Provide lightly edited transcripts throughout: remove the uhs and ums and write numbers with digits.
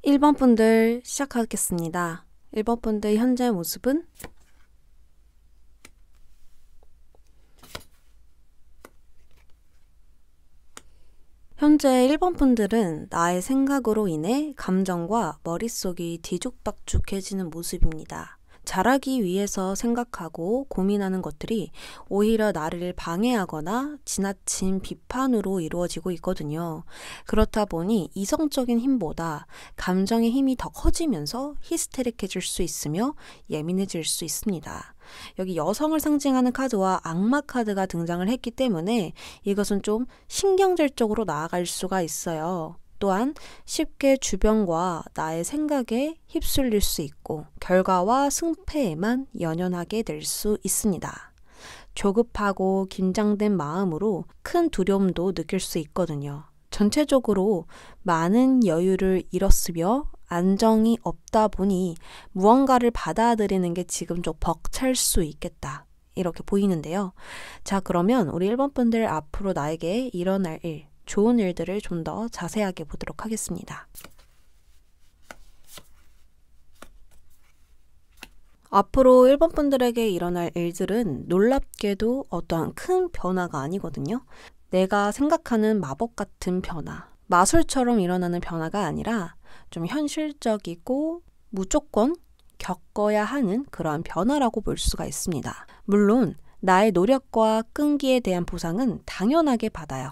1번 분들 시작하겠습니다. 1번 분들 현재 모습은 현재 1번 분들은 나의 생각으로 인해 감정과 머릿속이 뒤죽박죽해지는 모습입니다. 잘하기 위해서 생각하고 고민하는 것들이 오히려 나를 방해하거나 지나친 비판으로 이루어지고 있거든요. 그렇다 보니 이성적인 힘보다 감정의 힘이 더 커지면서 히스테릭해질 수 있으며 예민해질 수 있습니다. 여기 여성을 상징하는 카드와 악마 카드가 등장을 했기 때문에 이것은 좀 신경질적으로 나아갈 수가 있어요. 또한 쉽게 주변과 나의 생각에 휩쓸릴 수 있고 결과와 승패에만 연연하게 될 수 있습니다. 조급하고 긴장된 마음으로 큰 두려움도 느낄 수 있거든요. 전체적으로 많은 여유를 잃었으며 안정이 없다 보니 무언가를 받아들이는 게 지금 좀 벅찰 수 있겠다. 이렇게 보이는데요. 자, 그러면 우리 1번 분들 앞으로 나에게 일어날 일, 좋은 일들을 좀 더 자세하게 보도록 하겠습니다. 앞으로 1번 분들에게 일어날 일들은 놀랍게도 어떠한 큰 변화가 아니거든요. 내가 생각하는 마법 같은 변화, 마술처럼 일어나는 변화가 아니라 좀 현실적이고 무조건 겪어야 하는 그러한 변화라고 볼 수가 있습니다. 물론 나의 노력과 끈기에 대한 보상은 당연하게 받아요.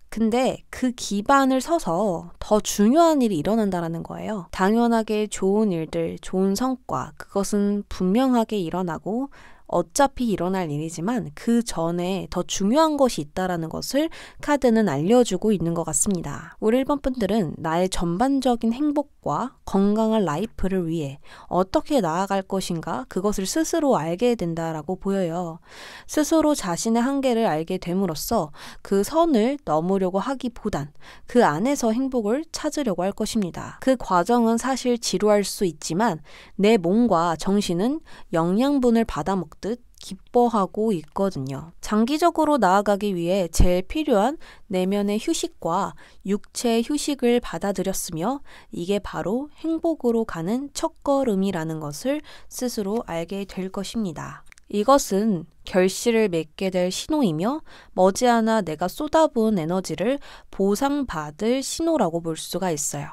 근데 그 기반을 서서 더 중요한 일이 일어난다는 거예요. 당연하게 좋은 일들, 좋은 성과, 그것은 분명하게 일어나고 어차피 일어날 일이지만 그 전에 더 중요한 것이 있다는 것을 카드는 알려주고 있는 것 같습니다. 우리 1번 분들은 나의 전반적인 행복과 건강한 라이프를 위해 어떻게 나아갈 것인가 그것을 스스로 알게 된다라고 보여요. 스스로 자신의 한계를 알게 됨으로써 그 선을 넘으려고 하기보단 그 안에서 행복을 찾으려고 할 것입니다. 그 과정은 사실 지루할 수 있지만 내 몸과 정신은 영양분을 받아먹 듯 기뻐하고 있거든요. 장기적으로 나아가기 위해 제일 필요한 내면의 휴식과 육체의 휴식을 받아들였으며 이게 바로 행복으로 가는 첫걸음이라는 것을 스스로 알게 될 것입니다. 이것은 결실을 맺게 될 신호이며 머지않아 내가 쏟아부은 에너지를 보상받을 신호라고 볼 수가 있어요.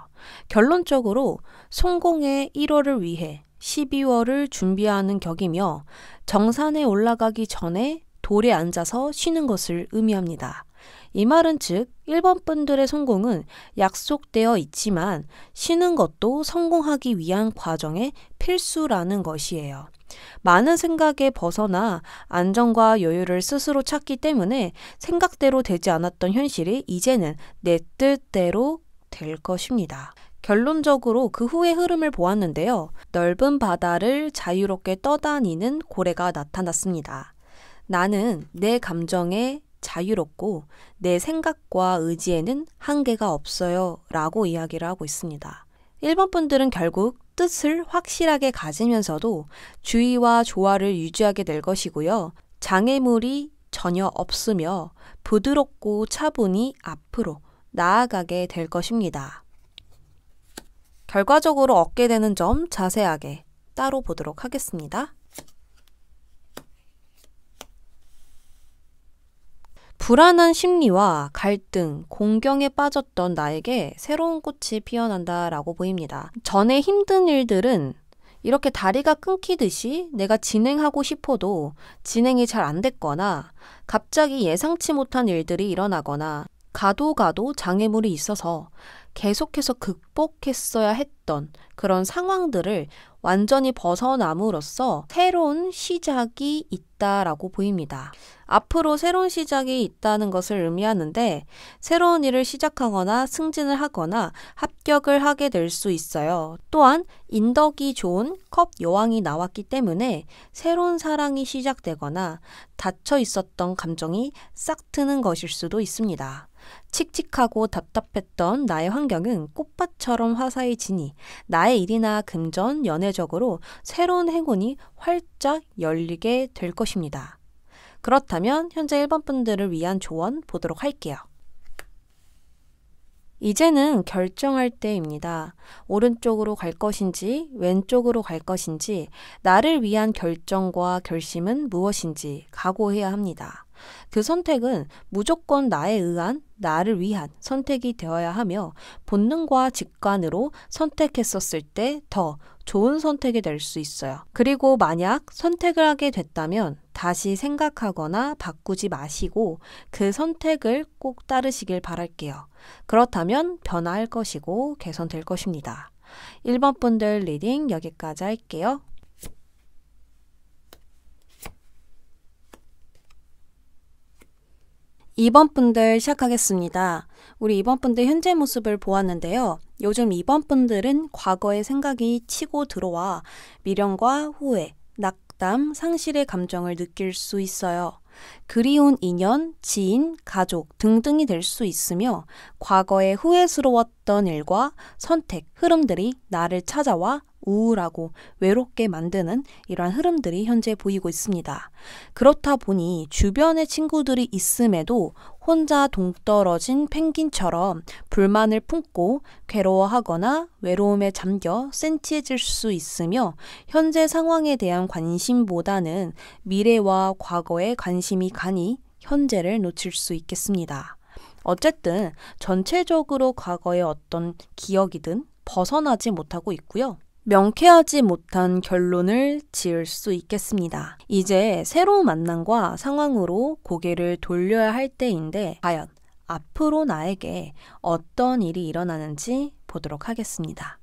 결론적으로 성공의 1월을 위해 12월을 준비하는 격이며 정산에 올라가기 전에 돌에 앉아서 쉬는 것을 의미합니다. 이 말은 즉 1번 분들의 성공은 약속되어 있지만 쉬는 것도 성공하기 위한 과정의 필수라는 것이에요. 많은 생각에 벗어나 안정과 여유를 스스로 찾기 때문에 생각대로 되지 않았던 현실이 이제는 내 뜻대로 될 것입니다. 결론적으로 그 후의 흐름을 보았는데요. 넓은 바다를 자유롭게 떠다니는 고래가 나타났습니다. 나는 내 감정에 자유롭고 내 생각과 의지에는 한계가 없어요 라고 이야기를 하고 있습니다. 1번 분들은 결국 뜻을 확실하게 가지면서도 주의와 조화를 유지하게 될 것이고요. 장애물이 전혀 없으며 부드럽고 차분히 앞으로 나아가게 될 것입니다. 결과적으로 얻게 되는 점 자세하게 따로 보도록 하겠습니다. 불안한 심리와 갈등, 공경에 빠졌던 나에게 새로운 꽃이 피어난다라고 보입니다. 전에 힘든 일들은 이렇게 다리가 끊기듯이 내가 진행하고 싶어도 진행이 잘 안 됐거나 갑자기 예상치 못한 일들이 일어나거나 가도 장애물이 있어서 계속해서 극복했어야 했던 그런 상황들을 완전히 벗어남으로써 새로운 시작이 있다라고 보입니다. 앞으로 새로운 시작이 있다는 것을 의미하는데 새로운 일을 시작하거나 승진을 하거나 합격을 하게 될 수 있어요. 또한 인덕이 좋은 컵 여왕이 나왔기 때문에 새로운 사랑이 시작되거나 닫혀 있었던 감정이 싹 트는 것일 수도 있습니다. 칙칙하고 답답했던 나의 환경은 꽃밭처럼 화사해지니 나의 일이나 금전, 연애적으로 새로운 행운이 활짝 열리게 될 것입니다. 그렇다면 현재 1번 분들을 위한 조언 보도록 할게요. 이제는 결정할 때입니다. 오른쪽으로 갈 것인지 왼쪽으로 갈 것인지 나를 위한 결정과 결심은 무엇인지 각오해야 합니다. 그 선택은 무조건 나에 의한, 나를 위한 선택이 되어야 하며 본능과 직관으로 선택했었을 때 더 좋은 선택이 될 수 있어요. 그리고 만약 선택을 하게 됐다면 다시 생각하거나 바꾸지 마시고 그 선택을 꼭 따르시길 바랄게요. 그렇다면 변화할 것이고 개선될 것입니다. 1번 분들 리딩 여기까지 할게요. 2번 분들 시작하겠습니다. 우리 2번 분들 현재 모습을 보았는데요. 요즘 2번 분들은 과거의 생각이 치고 들어와 미련과 후회, 낙담, 상실의 감정을 느낄 수 있어요. 그리운 인연, 지인, 가족 등등이 될 수 있으며 과거에 후회스러웠던 일과 선택, 흐름들이 나를 찾아와 우울하고 외롭게 만드는 이러한 흐름들이 현재 보이고 있습니다. 그렇다 보니 주변에 친구들이 있음에도 혼자 동떨어진 펭귄처럼 불만을 품고 괴로워하거나 외로움에 잠겨 센치해질 수 있으며 현재 상황에 대한 관심보다는 미래와 과거에 관심이 가니 현재를 놓칠 수 있겠습니다. 어쨌든 전체적으로 과거의 어떤 기억이든 벗어나지 못하고 있고요. 명쾌하지 못한 결론을 지을 수 있겠습니다. 이제 새로운 만남과 상황으로 고개를 돌려야 할 때인데 과연 앞으로 나에게 어떤 일이 일어나는지 보도록 하겠습니다.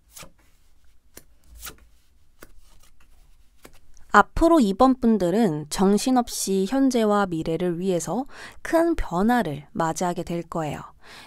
앞으로 2번 분들은 정신없이 현재와 미래를 위해서 큰 변화를 맞이하게 될 거예요.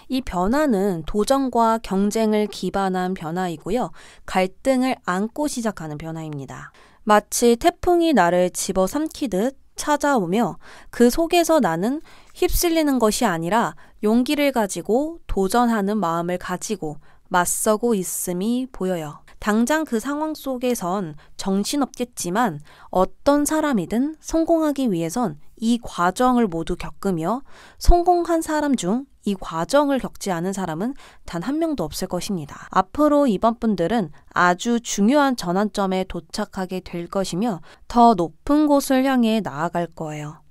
이 변화는 도전과 경쟁을 기반한 변화이고요. 갈등을 안고 시작하는 변화입니다. 마치 태풍이 나를 집어삼키듯 찾아오며 그 속에서 나는 휩쓸리는 것이 아니라 용기를 가지고 도전하는 마음을 가지고 맞서고 있음이 보여요. 당장 그 상황 속에선 정신없겠지만 어떤 사람이든 성공하기 위해선 이 과정을 모두 겪으며 성공한 사람 중 이 과정을 겪지 않은 사람은 단 한 명도 없을 것입니다. 앞으로 이번 분들은 아주 중요한 전환점에 도착하게 될 것이며 더 높은 곳을 향해 나아갈 거예요.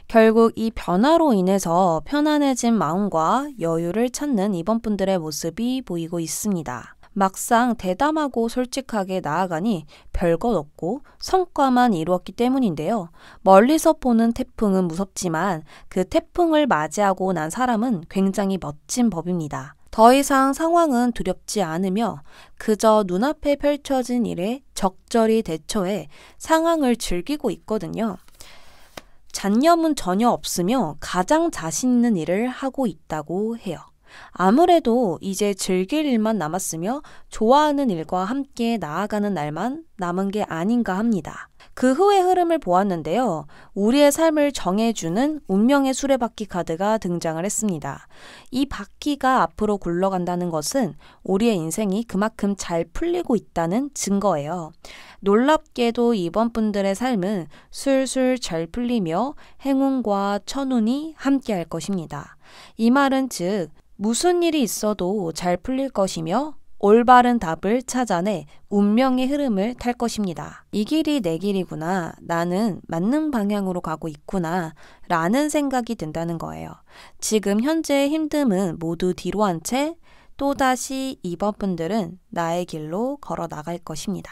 결국 이 변화로 인해서 편안해진 마음과 여유를 찾는 이번 분들의 모습이 보이고 있습니다. 막상 대담하고 솔직하게 나아가니 별것 없고 성과만 이루었기 때문인데요. 멀리서 보는 태풍은 무섭지만 그 태풍을 맞이하고 난 사람은 굉장히 멋진 법입니다. 더 이상 상황은 두렵지 않으며 그저 눈앞에 펼쳐진 일에 적절히 대처해 상황을 즐기고 있거든요. 잡념은 전혀 없으며 가장 자신 있는 일을 하고 있다고 해요. 아무래도 이제 즐길 일만 남았으며 좋아하는 일과 함께 나아가는 날만 남은 게 아닌가 합니다. 그 후의 흐름을 보았는데요. 우리의 삶을 정해주는 운명의 수레바퀴 카드가 등장을 했습니다. 이 바퀴가 앞으로 굴러간다는 것은 우리의 인생이 그만큼 잘 풀리고 있다는 증거예요. 놀랍게도 이번 분들의 삶은 술술 잘 풀리며 행운과 천운이 함께할 것입니다. 이 말은 즉 무슨 일이 있어도 잘 풀릴 것이며 올바른 답을 찾아내 운명의 흐름을 탈 것입니다. 이 길이 내 길이구나. 나는 맞는 방향으로 가고 있구나. 라는 생각이 든다는 거예요. 지금 현재의 힘듦은 모두 뒤로 한 채 또다시 이번 분들은 나의 길로 걸어 나갈 것입니다.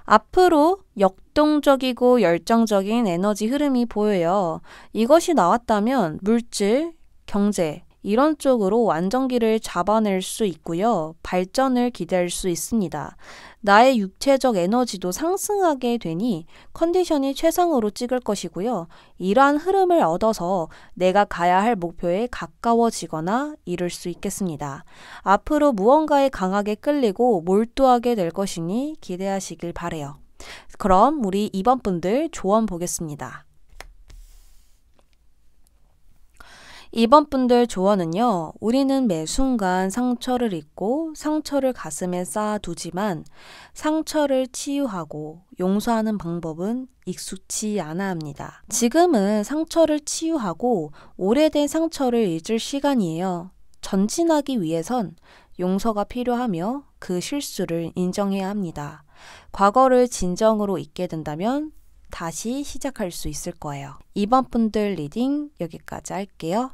앞으로 역동적이고 열정적인 에너지 흐름이 보여요. 이것이 나왔다면 물질, 경제 이런 쪽으로 완전기를 잡아낼 수 있고요. 발전을 기대할 수 있습니다. 나의 육체적 에너지도 상승하게 되니 컨디션이 최상으로 찍을 것이고요. 이러한 흐름을 얻어서 내가 가야 할 목표에 가까워지거나 이룰 수 있겠습니다. 앞으로 무언가에 강하게 끌리고 몰두하게 될 것이니 기대하시길 바래요. 그럼 우리 2번 분들 조언 보겠습니다. 2번 분들 조언은요. 우리는 매 순간 상처를 입고 상처를 가슴에 쌓아두지만 상처를 치유하고 용서하는 방법은 익숙치 않아 합니다. 지금은 상처를 치유하고 오래된 상처를 잊을 시간이에요. 전진하기 위해선 용서가 필요하며 그 실수를 인정해야 합니다. 과거를 진정으로 잊게 된다면 다시 시작할 수 있을 거예요. 2번 분들 리딩 여기까지 할게요.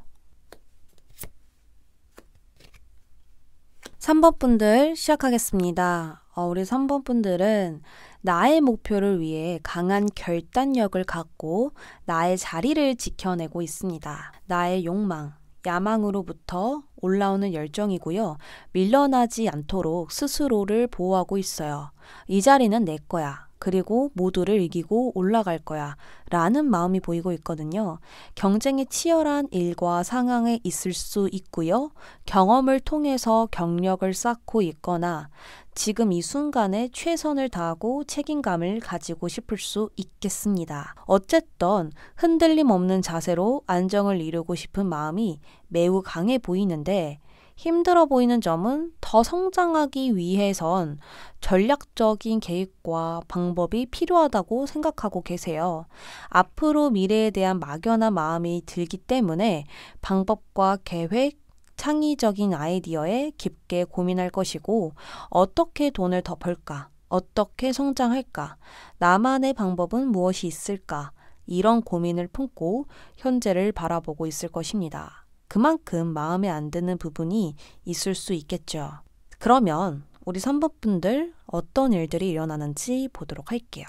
3번 분들 시작하겠습니다. 우리 3번 분들은 나의 목표를 위해 강한 결단력을 갖고 나의 자리를 지켜내고 있습니다. 나의 욕망, 야망으로부터 올라오는 열정이고요. 밀려나지 않도록 스스로를 보호하고 있어요. 이 자리는 내 거야. 그리고 모두를 이기고 올라갈 거야 라는 마음이 보이고 있거든요. 경쟁이 치열한 일과 상황에 있을 수 있고요. 경험을 통해서 경력을 쌓고 있거나 지금 이 순간에 최선을 다하고 책임감을 가지고 싶을 수 있겠습니다. 어쨌든 흔들림 없는 자세로 안정을 이루고 싶은 마음이 매우 강해 보이는데 힘들어 보이는 점은 더 성장하기 위해선 전략적인 계획과 방법이 필요하다고 생각하고 계세요. 앞으로 미래에 대한 막연한 마음이 들기 때문에 방법과 계획, 창의적인 아이디어에 깊게 고민할 것이고 어떻게 돈을 더 벌까? 어떻게 성장할까? 나만의 방법은 무엇이 있을까? 이런 고민을 품고 현재를 바라보고 있을 것입니다. 그만큼 마음에 안 드는 부분이 있을 수 있겠죠. 그러면 우리 3번 분들 어떤 일들이 일어나는지 보도록 할게요.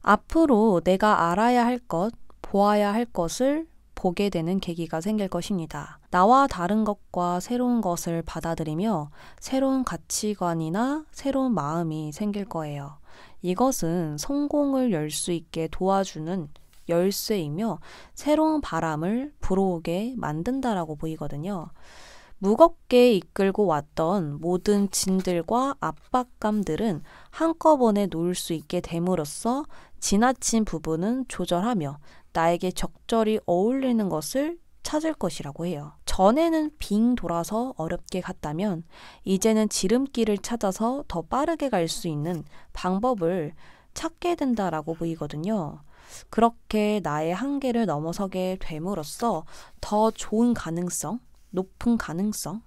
앞으로 내가 알아야 할 것, 보아야 할 것을 보게 되는 계기가 생길 것입니다. 나와 다른 것과 새로운 것을 받아들이며 새로운 가치관이나 새로운 마음이 생길 거예요. 이것은 성공을 열 수 있게 도와주는 열쇠이며 새로운 바람을 불어오게 만든다라고 보이거든요. 무겁게 이끌고 왔던 모든 짐들과 압박감들은 한꺼번에 놓을 수 있게 됨으로써 지나친 부분은 조절하며 나에게 적절히 어울리는 것을 찾을 것이라고 해요. 전에는 빙 돌아서 어렵게 갔다면 이제는 지름길을 찾아서 더 빠르게 갈 수 있는 방법을 찾게 된다라고 보이거든요. 그렇게 나의 한계를 넘어서게 됨으로써 더 좋은 가능성, 높은 가능성,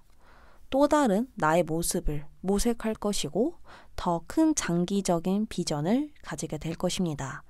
또 다른 나의 모습을 모색할 것이고 더 큰 장기적인 비전을 가지게 될 것입니다.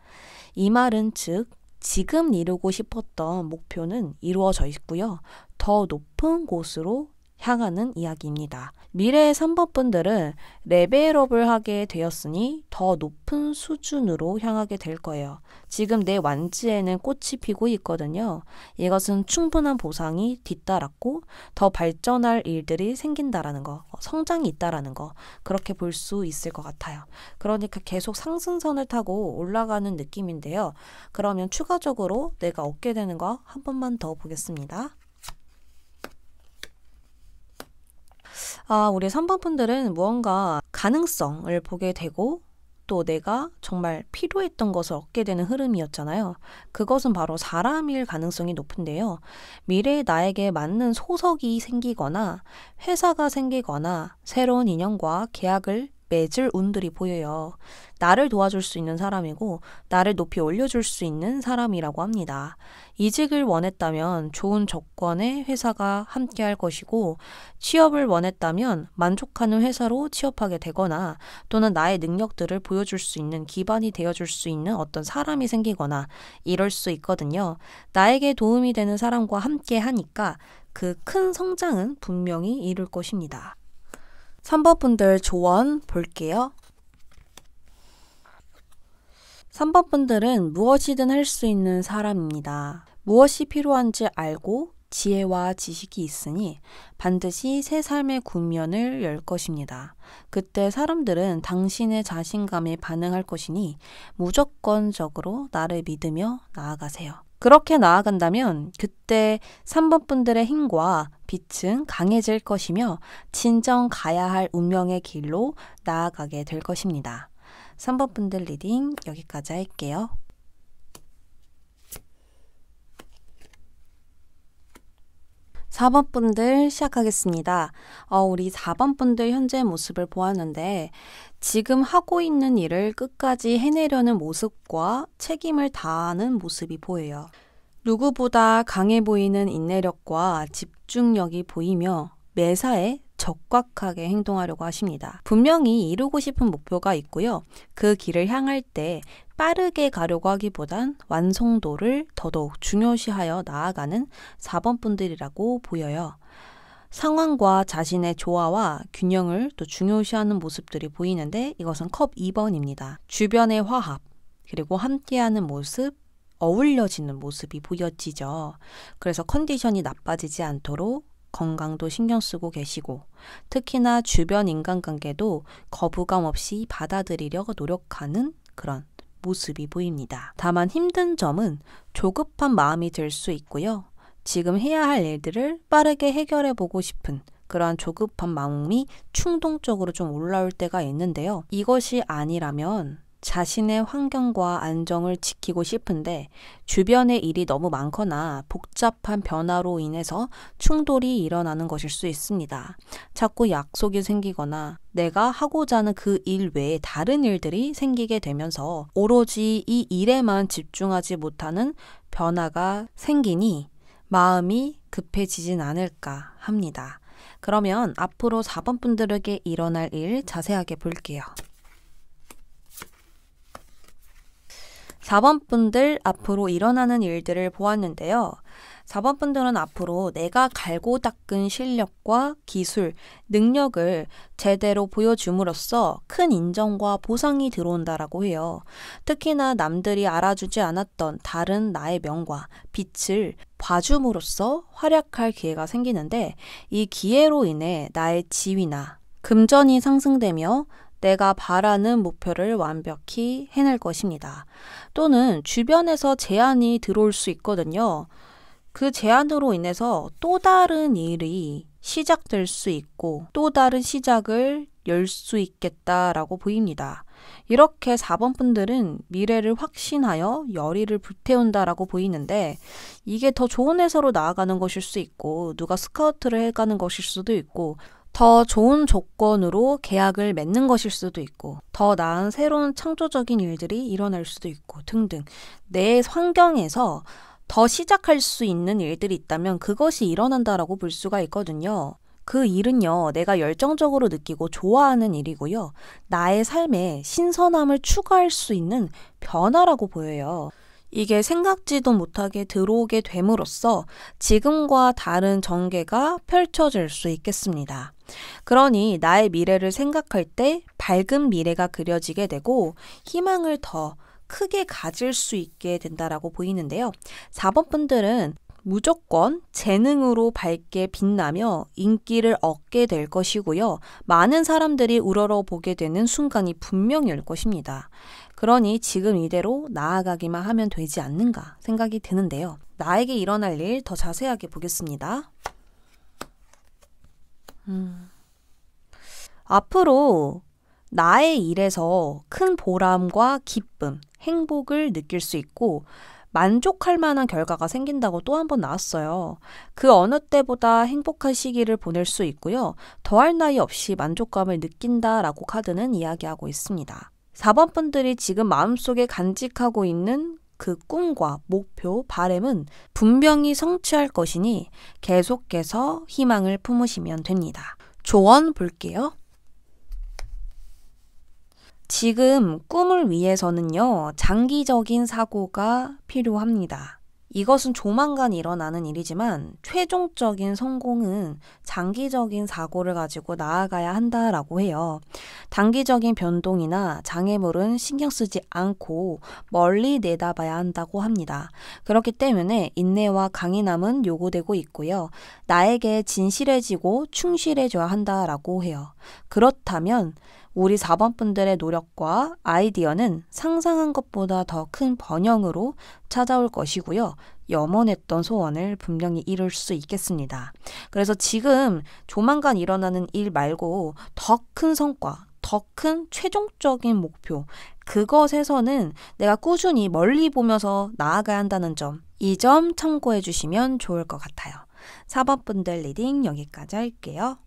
이 말은 즉 지금 이루고 싶었던 목표는 이루어져 있고요. 더 높은 곳으로 향하는 이야기입니다. 미래의 3번 분들은 레벨업을 하게 되었으니 더 높은 수준으로 향하게 될 거예요. 지금 내 완지에는 꽃이 피고 있거든요. 이것은 충분한 보상이 뒤따랐고 더 발전할 일들이 생긴다라는 거, 성장이 있다라는 거 그렇게 볼 수 있을 것 같아요. 그러니까 계속 상승선을 타고 올라가는 느낌인데요. 그러면 추가적으로 내가 얻게 되는 거 한 번만 더 보겠습니다. 우리 3번 분들은 무언가 가능성을 보게 되고 또 내가 정말 필요했던 것을 얻게 되는 흐름이었잖아요. 그것은 바로 사람일 가능성이 높은데요. 미래에 나에게 맞는 소속이 생기거나 회사가 생기거나 새로운 인연과 계약을 맺을 운들이 보여요. 나를 도와줄 수 있는 사람이고 나를 높이 올려줄 수 있는 사람이라고 합니다. 이직을 원했다면 좋은 조건의 회사가 함께할 것이고 취업을 원했다면 만족하는 회사로 취업하게 되거나 또는 나의 능력들을 보여줄 수 있는 기반이 되어줄 수 있는 어떤 사람이 생기거나 이럴 수 있거든요. 나에게 도움이 되는 사람과 함께 하니까 그 큰 성장은 분명히 이룰 것입니다. 3번 분들 조언 볼게요. 3번 분들은 무엇이든 할 수 있는 사람입니다. 무엇이 필요한지 알고 지혜와 지식이 있으니 반드시 새 삶의 국면을 열 것입니다. 그때 사람들은 당신의 자신감에 반응할 것이니 무조건적으로 나를 믿으며 나아가세요. 그렇게 나아간다면 그때 3번 분들의 힘과 빛은 강해질 것이며 진정 가야 할 운명의 길로 나아가게 될 것입니다. 3번 분들 리딩 여기까지 할게요. 4번 분들 시작하겠습니다. 우리 4번 분들 현재 모습을 보았는데 지금 하고 있는 일을 끝까지 해내려는 모습과 책임을 다하는 모습이 보여요. 누구보다 강해 보이는 인내력과 집중력이 보이며 매사에 적극하게 행동하려고 하십니다. 분명히 이루고 싶은 목표가 있고요. 그 길을 향할 때 빠르게 가려고 하기보단 완성도를 더더욱 중요시하여 나아가는 4번 분들이라고 보여요. 상황과 자신의 조화와 균형을 또 중요시하는 모습들이 보이는데 이것은 컵 2번입니다. 주변의 화합, 그리고 함께하는 모습, 어울려지는 모습이 보여지죠. 그래서 컨디션이 나빠지지 않도록 건강도 신경 쓰고 계시고 특히나 주변 인간관계도 거부감 없이 받아들이려고 노력하는 그런 모습이 보입니다. 다만 힘든 점은 조급한 마음이 들 수 있고요. 지금 해야 할 일들을 빠르게 해결해 보고 싶은 그러한 조급한 마음이 충동적으로 좀 올라올 때가 있는데요. 이것이 아니라면 자신의 환경과 안정을 지키고 싶은데 주변의 일이 너무 많거나 복잡한 변화로 인해서 충돌이 일어나는 것일 수 있습니다. 자꾸 약속이 생기거나 내가 하고자 하는 그 일 외에 다른 일들이 생기게 되면서 오로지 이 일에만 집중하지 못하는 변화가 생기니 마음이 급해지진 않을까 합니다. 그러면 앞으로 4번 분들에게 일어날 일 자세하게 볼게요. 4번 분들 앞으로 일어나는 일들을 보았는데요. 4번 분들은 앞으로 내가 갈고 닦은 실력과 기술, 능력을 제대로 보여줌으로써 큰 인정과 보상이 들어온다라고 해요. 특히나 남들이 알아주지 않았던 다른 나의 명과 빛을 봐줌으로써 활약할 기회가 생기는데 이 기회로 인해 나의 지위나 금전이 상승되며 내가 바라는 목표를 완벽히 해낼 것입니다. 또는 주변에서 제안이 들어올 수 있거든요. 그 제안으로 인해서 또 다른 일이 시작될 수 있고 또 다른 시작을 열 수 있겠다라고 보입니다. 이렇게 4번 분들은 미래를 확신하여 열의를 불태운다라고 보이는데 이게 더 좋은 회사로 나아가는 것일 수 있고 누가 스카우트를 해가는 것일 수도 있고 더 좋은 조건으로 계약을 맺는 것일 수도 있고 더 나은 새로운 창조적인 일들이 일어날 수도 있고 등등 내 환경에서 더 시작할 수 있는 일들이 있다면 그것이 일어난다라고 볼 수가 있거든요. 그 일은요, 내가 열정적으로 느끼고 좋아하는 일이고요. 나의 삶에 신선함을 추가할 수 있는 변화라고 보여요. 이게 생각지도 못하게 들어오게 됨으로써 지금과 다른 전개가 펼쳐질 수 있겠습니다. 그러니 나의 미래를 생각할 때 밝은 미래가 그려지게 되고 희망을 더 크게 가질 수 있게 된다라고 보이는데요. 4번 분들은 무조건 재능으로 밝게 빛나며 인기를 얻게 될 것이고요. 많은 사람들이 우러러보게 되는 순간이 분명히 올 것입니다. 그러니 지금 이대로 나아가기만 하면 되지 않는가 생각이 드는데요. 나에게 일어날 일 더 자세하게 보겠습니다. 앞으로 나의 일에서 큰 보람과 기쁨, 행복을 느낄 수 있고 만족할 만한 결과가 생긴다고 또 한 번 나왔어요. 그 어느 때보다 행복한 시기를 보낼 수 있고요. 더할 나위 없이 만족감을 느낀다라고 카드는 이야기하고 있습니다. 4번 분들이 지금 마음속에 간직하고 있는 그 꿈과 목표, 바람은 분명히 성취할 것이니 계속해서 희망을 품으시면 됩니다. 조언 볼게요. 지금 꿈을 위해서는요, 장기적인 사고가 필요합니다. 이것은 조만간 일어나는 일이지만 최종적인 성공은 장기적인 사고를 가지고 나아가야 한다라고 해요. 단기적인 변동이나 장애물은 신경 쓰지 않고 멀리 내다봐야 한다고 합니다. 그렇기 때문에 인내와 강인함은 요구되고 있고요. 나에게 진실해지고 충실해져야 한다라고 해요. 그렇다면 우리 4번 분들의 노력과 아이디어는 상상한 것보다 더 큰 번영으로 찾아올 것이고요. 염원했던 소원을 분명히 이룰 수 있겠습니다. 그래서 지금 조만간 일어나는 일 말고 더 큰 성과, 더 큰 최종적인 목표, 그것에서는 내가 꾸준히 멀리 보면서 나아가야 한다는 점, 이 점 참고해 주시면 좋을 것 같아요. 4번 분들 리딩 여기까지 할게요.